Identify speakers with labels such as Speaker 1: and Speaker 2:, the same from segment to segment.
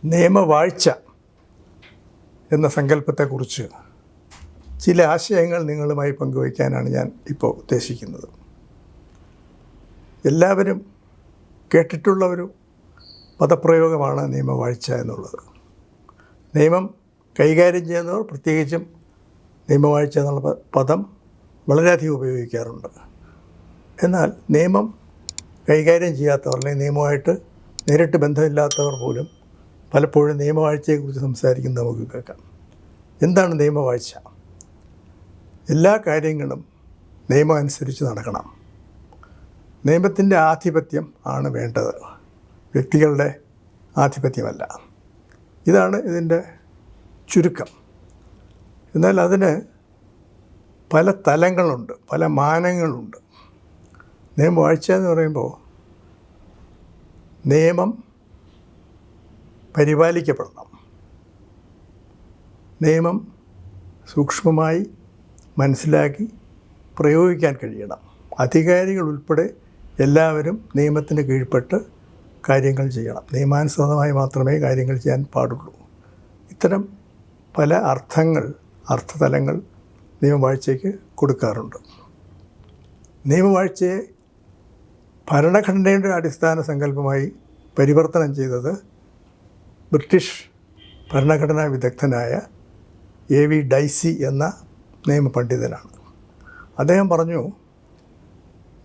Speaker 1: നിയമവാഴ്ച എന്ന സങ്കല്പത്തെക്കുറിച്ച് ചില ആശയങ്ങൾ നിങ്ങളുമായി പങ്കുവയ്ക്കാനാണ് ഞാൻ ഇപ്പോൾ ഉദ്ദേശിക്കുന്നത്. എല്ലാവരും കേട്ടിട്ടുള്ള ഒരു പദപ്രയോഗമാണ് നിയമവാഴ്ച എന്നുള്ളത്. നിയമം കൈകാര്യം ചെയ്യുന്നവർ പ്രത്യേകിച്ചും നിയമവാഴ്ച എന്നുള്ള പദം വളരെയധികം ഉപയോഗിക്കാറുണ്ട്. എന്നാൽ നിയമം കൈകാര്യം ചെയ്യാത്തവർ അല്ലെങ്കിൽ നിയമമായിട്ട് നേരിട്ട് ബന്ധമില്ലാത്തവർ പോലും പലപ്പോഴും നിയമവാഴ്ചയെക്കുറിച്ച് സംസാരിക്കുന്നത് നമുക്ക് കേൾക്കാം. എന്താണ് നിയമവാഴ്ച? എല്ലാ കാര്യങ്ങളും നിയമം അനുസരിച്ച് നടക്കണം. നിയമത്തിൻ്റെ ആധിപത്യം ആണ് വേണ്ടത്, വ്യക്തികളുടെ ആധിപത്യമല്ല. ഇതാണ് ഇതിൻ്റെ ചുരുക്കം. എന്നാൽ അതിന് പല തലങ്ങളുണ്ട്, പല മാനങ്ങളുണ്ട്. നിയമവാഴ്ച എന്ന് പറയുമ്പോൾ നിയമം പരിപാലിക്കപ്പെടണം, നിയമം സൂക്ഷ്മമായി മനസ്സിലാക്കി പ്രയോഗിക്കാൻ കഴിയണം. അധികാരികൾ ഉൾപ്പെടെ എല്ലാവരും നിയമത്തിന് കീഴ്പ്പെട്ട് കാര്യങ്ങൾ ചെയ്യണം. നിയമാനുസൃതമായി മാത്രമേ കാര്യങ്ങൾ ചെയ്യാൻ പാടുള്ളൂ. ഇത്തരം പല അർത്ഥതലങ്ങൾ നിയമവാഴ്ചയ്ക്ക് കൊടുക്കാറുണ്ട്. നിയമവാഴ്ചയെ ഭരണഘടനയുടെ അടിസ്ഥാന സങ്കല്പമായി പരിവർത്തനം ചെയ്തത് ബ്രിട്ടീഷ് ഭരണഘടനാ വിദഗ്ധനായ എ വി ഡൈസി എന്ന നിയമപണ്ഡിതനാണ്. അദ്ദേഹം പറഞ്ഞു,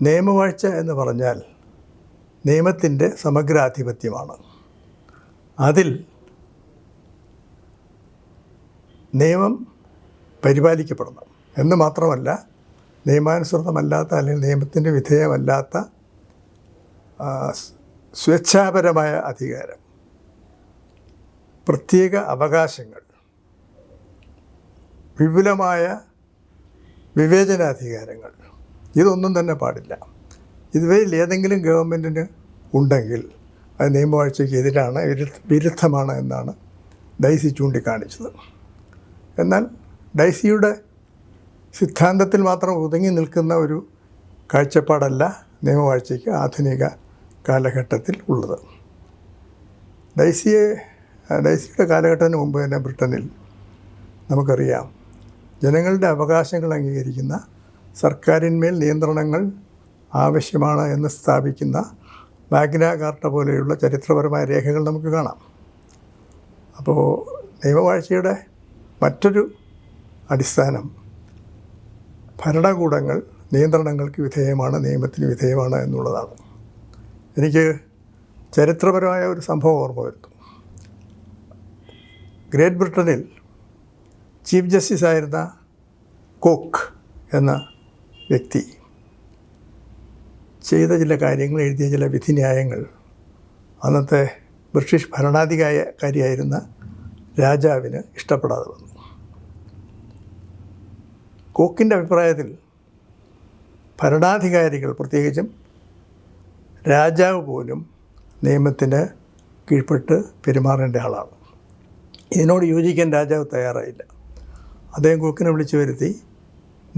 Speaker 1: നിയമവാഴ്ച എന്ന് പറഞ്ഞാൽ നിയമത്തിൻ്റെ സമഗ്രാധിപത്യമാണ്. അതിൽ നിയമം പരിപാലിക്കപ്പെടണം എന്ന് മാത്രമല്ല, നിയമാനുസൃതമല്ലാത്ത അല്ലെങ്കിൽ നിയമത്തിൻ്റെ വിധേയമല്ലാത്ത സ്വേച്ഛാപരമായ അധികാരം, പ്രത്യേക അവകാശങ്ങൾ, വിപുലമായ വിവേചനാധികാരങ്ങൾ, ഇതൊന്നും തന്നെ പാടില്ല. ഇതുവരിൽ ഏതെങ്കിലും ഗവൺമെൻറ്റിന് ഉണ്ടെങ്കിൽ അത് നിയമവാഴ്ചയ്ക്ക് എതിരാണ്, വിരുദ്ധമാണ് എന്നാണ് ഡൈസി ചൂണ്ടിക്കാണിച്ചത്. എന്നാൽ ഡൈസിയുടെ സിദ്ധാന്തത്തിൽ മാത്രം ഒതുങ്ങി നിൽക്കുന്ന ഒരു കാഴ്ചപ്പാടല്ല നിയമവാഴ്ചയ്ക്ക് ആധുനിക കാലഘട്ടത്തിൽ ഉള്ളത്. ഡൈസിയുടെ കാലഘട്ടത്തിന് മുമ്പ് തന്നെ ബ്രിട്ടനിൽ നമുക്കറിയാം, ജനങ്ങളുടെ അവകാശങ്ങൾ അംഗീകരിക്കുന്ന സർക്കാരിന്മേൽ നിയന്ത്രണങ്ങൾ ആവശ്യമാണ് എന്ന് സ്ഥാപിക്കുന്ന മാഗ്ന കാർട്ട പോലെയുള്ള ചരിത്രപരമായ രേഖകൾ നമുക്ക് കാണാം. അപ്പോൾ നിയമവാഴ്ചയുടെ മറ്റൊരു അടിസ്ഥാനം ഭരണകൂടങ്ങൾ നിയന്ത്രണങ്ങൾക്ക് വിധേയമാണ്, നിയമത്തിന് വിധേയമാണ് എന്നുള്ളതാണ്. എനിക്ക് ചരിത്രപരമായ ഒരു സംഭവം ഓർമ്മ വരുന്നു. ഗ്രേറ്റ് ബ്രിട്ടനിൽ ചീഫ് ജസ്റ്റിസ് ആയിരുന്ന കോക്ക് എന്ന വ്യക്തി ചെയ്ത ചില കാര്യങ്ങൾ, എഴുതിയ ചില വിധിന്യായങ്ങൾ അന്നത്തെ ബ്രിട്ടീഷ് ഭരണാധികാരിയായിരുന്ന രാജാവിന് ഇഷ്ടപ്പെടാതെ വന്നു. കോക്കിൻ്റെ അഭിപ്രായത്തിൽ ഭരണാധികാരികൾ, പ്രത്യേകിച്ചും രാജാവ് പോലും നിയമത്തിന് കീഴ്പ്പെട്ട് പെരുമാറേണ്ട ആളാണ്. ഇതിനോട് യോജിക്കാൻ രാജാവ് തയ്യാറായില്ല. അദ്ദേഹം കോക്കിനെ വിളിച്ചു വരുത്തി,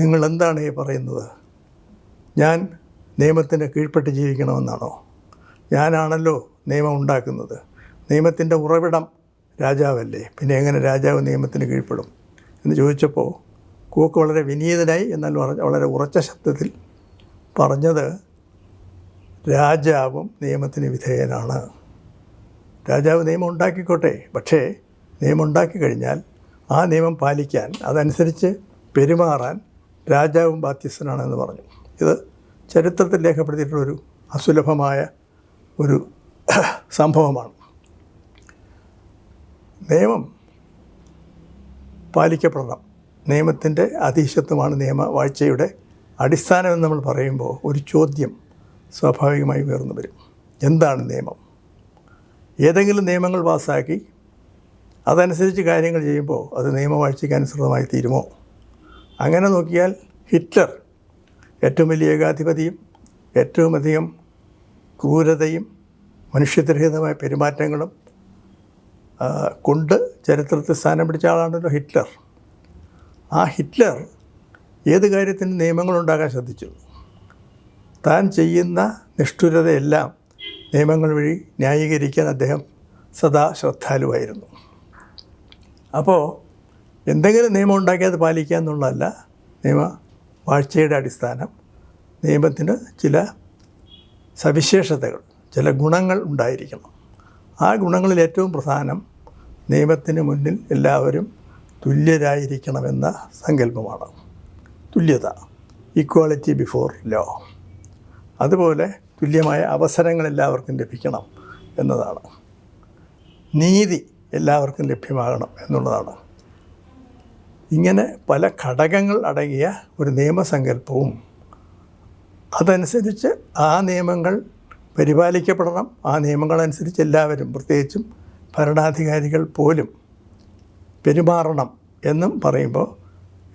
Speaker 1: നിങ്ങൾ എന്താണ് ഈ പറയുന്നത്? ഞാൻ നിയമത്തിന് കീഴ്പ്പെട്ട് ജീവിക്കണമെന്നാണോ? ഞാനാണല്ലോ നിയമം ഉണ്ടാക്കുന്നത്. നിയമത്തിൻ്റെ ഉറവിടം രാജാവല്ലേ, പിന്നെ എങ്ങനെ രാജാവ് നിയമത്തിന് കീഴ്പ്പെടും എന്ന് ചോദിച്ചപ്പോൾ കോക്ക് വളരെ വിനീതനായി എന്നാൽ വളരെ ഉറച്ച ശബ്ദത്തിൽ പറഞ്ഞത്, രാജാവും നിയമത്തിന് വിധേയനാണ്. രാജാവ് നിയമം ഉണ്ടാക്കിക്കോട്ടെ, പക്ഷേ നിയമം ഉണ്ടാക്കി കഴിഞ്ഞാൽ ആ നിയമം പാലിക്കാൻ, അതനുസരിച്ച് പെരുമാറാൻ രാജാവും ബാധ്യസ്ഥനാണെന്ന് പറഞ്ഞു. ഇത് ചരിത്രത്തിൽ രേഖപ്പെടുത്തിയിട്ടുള്ളൊരു അസുലഭമായ ഒരു സംഭവമാണ്. നിയമം പാലിക്കപ്പെടണം. നിയമത്തിൻ്റെ അധീശത്വമാണ് നിയമവാഴ്ചയുടെ അടിസ്ഥാനമെന്ന് നമ്മൾ പറയുമ്പോൾ ഒരു ചോദ്യം സ്വാഭാവികമായി ഉയർന്നു വരും. എന്താണ് നിയമം? ഏതെങ്കിലും നിയമങ്ങൾ പാസ്സാക്കി അതനുസരിച്ച് കാര്യങ്ങൾ ചെയ്യുമ്പോൾ അത് നിയമവാഴ്ചയ്ക്ക് അനുസൃതമായി തീരുമോ? അങ്ങനെ നോക്കിയാൽ ഹിറ്റ്ലർ ഏറ്റവും വലിയ ഏകാധിപതിയും ഏറ്റവും അധികം ക്രൂരതയും മനുഷ്യത്വരഹിതമായ പെരുമാറ്റങ്ങളും കൊണ്ട് ചരിത്രത്തിൽ സ്ഥാനം പിടിച്ച ആളാണല്ലോ ഹിറ്റ്ലർ. ആ ഹിറ്റ്ലർ ഏത് കാര്യത്തിനും നിയമങ്ങളുണ്ടാകാൻ ശ്രദ്ധിച്ചു. താൻ ചെയ്യുന്ന നിഷ്ഠുരതയെല്ലാം നിയമങ്ങൾ വഴി ന്യായീകരിക്കാൻ അദ്ദേഹം സദാ ശ്രദ്ധാലുവായിരുന്നു. അപ്പോൾ എന്തെങ്കിലും നിയമം ഉണ്ടാക്കി അത് പാലിക്കുക എന്നുള്ളതല്ല നിയമവാഴ്ചയുടെ അടിസ്ഥാനം. നിയമത്തിന് ചില സവിശേഷതകൾ, ചില ഗുണങ്ങൾ ഉണ്ടായിരിക്കണം. ആ ഗുണങ്ങളിൽ ഏറ്റവും പ്രധാനം നിയമത്തിന് മുന്നിൽ എല്ലാവരും തുല്യരായിരിക്കണമെന്ന സങ്കല്പമാണ്. തുല്യത, ഈക്വാളിറ്റി ബിഫോർ ലോ. അതുപോലെ തുല്യമായ അവസരങ്ങൾ എല്ലാവർക്കും ലഭിക്കണം എന്നതാണ്. നീതി എല്ലാവർക്കും ലഭ്യമാകണം എന്നുള്ളതാണ്. ഇങ്ങനെ പല ഘടകങ്ങൾ അടങ്ങിയ ഒരു നിയമസങ്കല്പവും അതനുസരിച്ച് ആ നിയമങ്ങൾ പരിപാലിക്കപ്പെടണം. ആ നിയമങ്ങളനുസരിച്ച് എല്ലാവരും, പ്രത്യേകിച്ചും ഭരണാധികാരികൾ പോലും പെരുമാറണം എന്നും പറയുമ്പോൾ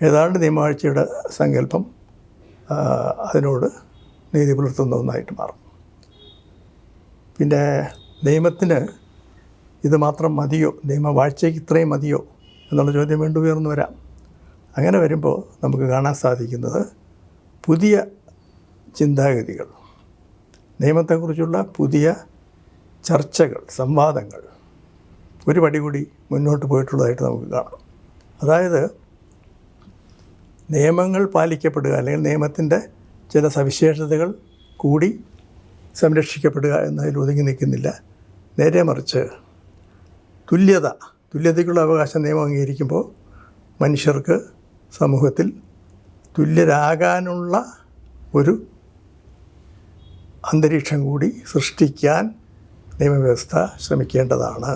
Speaker 1: ഏതാണ്ട് നിയമവാഴ്ചയുടെ സങ്കല്പം അതിനോട് നീതി പുലർത്തുന്ന ഒന്നായിട്ട് മാറും. പിന്നെ നിയമത്തിന് ഇത് മാത്രം മതിയോ, നിയമവാഴ്ചയ്ക്ക് ഇത്രയും മതിയോ എന്നുള്ള ചോദ്യം വീണ്ടും ഉയർന്നു വരാം. അങ്ങനെ വരുമ്പോൾ നമുക്ക് കാണാൻ സാധിക്കുന്നത് പുതിയ ചിന്താഗതികൾ, നിയമത്തെക്കുറിച്ചുള്ള പുതിയ ചർച്ചകൾ, സംവാദങ്ങൾ ഒരു പടി കൂടി മുന്നോട്ട് പോയിട്ടുള്ളതായിട്ട് നമുക്ക് കാണാം. അതായത് നിയമങ്ങൾ പാലിക്കപ്പെടുക, അല്ലെങ്കിൽ നിയമത്തിൻ്റെ ചില സവിശേഷതകൾ കൂടി സംരക്ഷിക്കപ്പെടുക എന്നതിൽ ഒതുങ്ങി നിൽക്കുന്നില്ല. നേരെ മറിച്ച് തുല്യതയ്ക്കുള്ള അവകാശം നിയമം അംഗീകരിക്കുമ്പോൾ മനുഷ്യർക്ക് സമൂഹത്തിൽ തുല്യരാകാനുള്ള ഒരു അന്തരീക്ഷം കൂടി സൃഷ്ടിക്കാൻ നിയമവ്യവസ്ഥ ശ്രമിക്കേണ്ടതാണ്.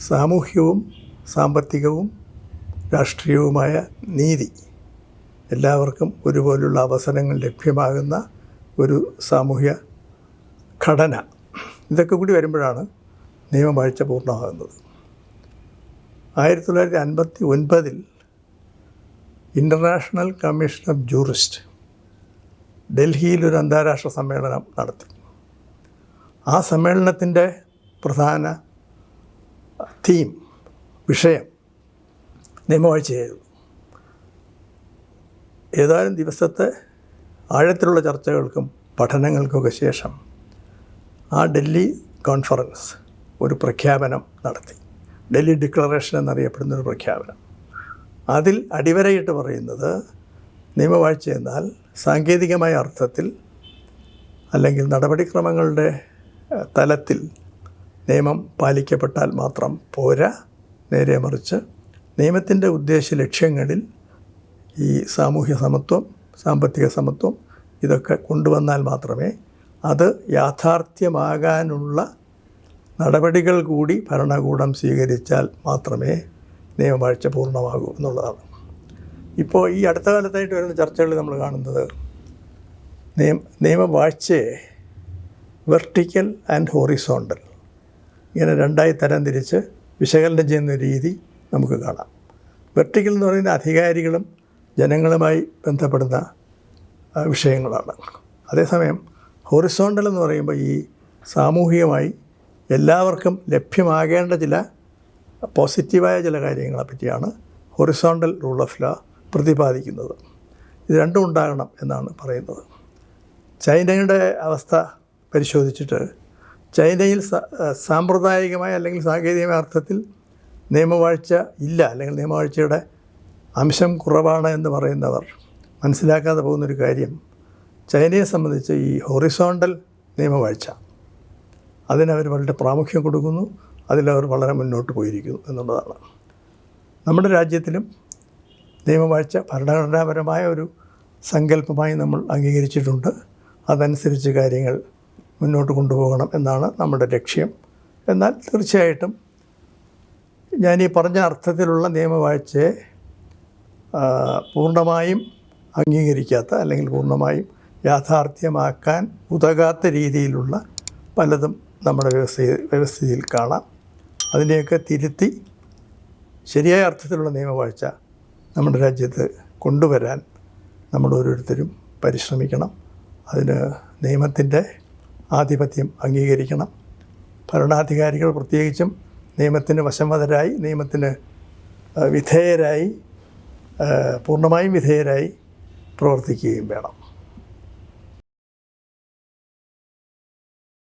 Speaker 1: സാമൂഹ്യവും സാമ്പത്തികവും രാഷ്ട്രീയവുമായ നീതി, എല്ലാവർക്കും ഒരുപോലുള്ള അവസരങ്ങൾ ലഭ്യമാകുന്ന ഒരു സാമൂഹ്യ ഘടന, ഇതൊക്കെ കൂടി വരുമ്പോഴാണ് നിയമവാഴ്ച പൂർണ്ണമാകുന്നത്. 1959 ഇൻ്റർനാഷണൽ കമ്മീഷൻ ഓഫ് ജൂറിസ്റ്റ് ഡൽഹിയിലൊരു അന്താരാഷ്ട്ര സമ്മേളനം നടത്തി. ആ സമ്മേളനത്തിൻ്റെ പ്രധാന വിഷയം നിയമവാഴ്ചയായിരുന്നു. ഏതാനും ദിവസത്തെ ആഴത്തിലുള്ള ചർച്ചകൾക്കും പഠനങ്ങൾക്കൊക്കെ ശേഷം ആ ഡൽഹി കോൺഫറൻസ് ഒരു പ്രഖ്യാപനം നടത്തി. ഡൽഹി ഡിക്ലറേഷൻ എന്നറിയപ്പെടുന്നൊരു പ്രഖ്യാപനം. അതിൽ അടിവരയിട്ട് പറയുന്നത് നിയമവാഴ്ച എന്നാൽ സാങ്കേതികമായ അർത്ഥത്തിൽ അല്ലെങ്കിൽ നടപടിക്രമങ്ങളുടെ തലത്തിൽ നിയമം പാലിക്കപ്പെട്ടാൽ മാത്രം പോരാ, നേരെ മറിച്ച് നിയമത്തിൻ്റെ ഉദ്ദേശ ലക്ഷ്യങ്ങളിൽ ഈ സാമൂഹ്യ സമത്വം, സാമ്പത്തിക സമത്വം ഇതൊക്കെ കൊണ്ടുവന്നാൽ മാത്രമേ അത് യാഥാർത്ഥ്യമാകാനുള്ള നടപടികൾ കൂടി ഭരണകൂടം സ്വീകരിച്ചാൽ മാത്രമേ നിയമവാഴ്ച പൂർണ്ണമാകൂ എന്നുള്ളതാണ്. ഇപ്പോൾ ഈ അടുത്ത കാലത്തായിട്ട് വരുന്ന ചർച്ചകളിൽ നമ്മൾ കാണുന്നത് നിയമവാഴ്ചയെ വെർട്ടിക്കൽ ആൻഡ് ഹോറിസോണ്ടൽ ഇങ്ങനെ രണ്ടായി തരംതിരിച്ച് വിശകലനം ചെയ്യുന്ന രീതി നമുക്ക് കാണാം. വെർട്ടിക്കൽ എന്ന് പറയുന്ന അധികാരികളും ജനങ്ങളുമായി ബന്ധപ്പെടുന്ന വിഷയങ്ങളാണ്. അതേസമയം ഹൊറിസോണ്ടൽ എന്ന് പറയുമ്പോൾ ഈ സാമൂഹികമായി എല്ലാവർക്കും ലഭ്യമാകേണ്ട ചില പോസിറ്റീവായ ചില കാര്യങ്ങളെ പറ്റിയാണ് ഹൊറിസോണ്ടൽ റൂൾ ഓഫ് ലോ പ്രതിപാദിക്കുന്നത്. ഇത് രണ്ടും ഉണ്ടാകണം എന്നാണ് പറയുന്നത്. ചൈനയുടെ അവസ്ഥ പരിശോധിച്ചിട്ട് ചൈനയിൽ സാമ്പ്രദായികമായ അല്ലെങ്കിൽ സാങ്കേതികമായ അർത്ഥത്തിൽ നിയമവാഴ്ച ഇല്ല, അല്ലെങ്കിൽ നിയമവാഴ്ചയുടെ അംശം കുറവാണ് എന്ന് പറയുന്നവർ മനസ്സിലാക്കാതെ പോകുന്നൊരു കാര്യം, ചൈനയെ സംബന്ധിച്ച് ഈ ഹൊറിസോണ്ടൽ നിയമവാഴ്ച അതിനവർ വളരെ പ്രാമുഖ്യം കൊടുക്കുന്നു, അതിലവർ വളരെ മുന്നോട്ട് പോയിരിക്കുന്നു എന്നുള്ളതാണ്. നമ്മുടെ രാജ്യത്തിലും നിയമവാഴ്ച ഭരണഘടനാപരമായ ഒരു സങ്കല്പമായി നമ്മൾ അംഗീകരിച്ചിട്ടുണ്ട്. അതനുസരിച്ച് കാര്യങ്ങൾ മുന്നോട്ട് കൊണ്ടുപോകണം എന്നാണ് നമ്മുടെ ലക്ഷ്യം. എന്നാൽ തീർച്ചയായിട്ടും ഞാനീ പറഞ്ഞ അർത്ഥത്തിലുള്ള നിയമവാഴ്ചയെ പൂർണ്ണമായും അംഗീകരിക്കാത്ത അല്ലെങ്കിൽ പൂർണ്ണമായും യാഥാർത്ഥ്യമാക്കാൻ ഉതകാത്ത രീതിയിലുള്ള പലതും നമ്മുടെ വ്യവസ്ഥയിൽ കാണാം. അതിനെയൊക്കെ തിരുത്തി ശരിയായ അർത്ഥത്തിലുള്ള നിയമവാഴ്ച നമ്മുടെ രാജ്യത്ത് കൊണ്ടുവരാൻ നമ്മൾ ഓരോരുത്തരും പരിശ്രമിക്കണം. അതിന് നിയമത്തിൻ്റെ ആധിപത്യം അംഗീകരിക്കണം. ഭരണാധികാരികൾ പ്രത്യേകിച്ചും നിയമത്തിന് വശംവദരായി, നിയമത്തിന് വിധേയരായി, പൂർണ്ണമായും വിധേയരായി പ്രവർത്തിക്കുകയും വേണം.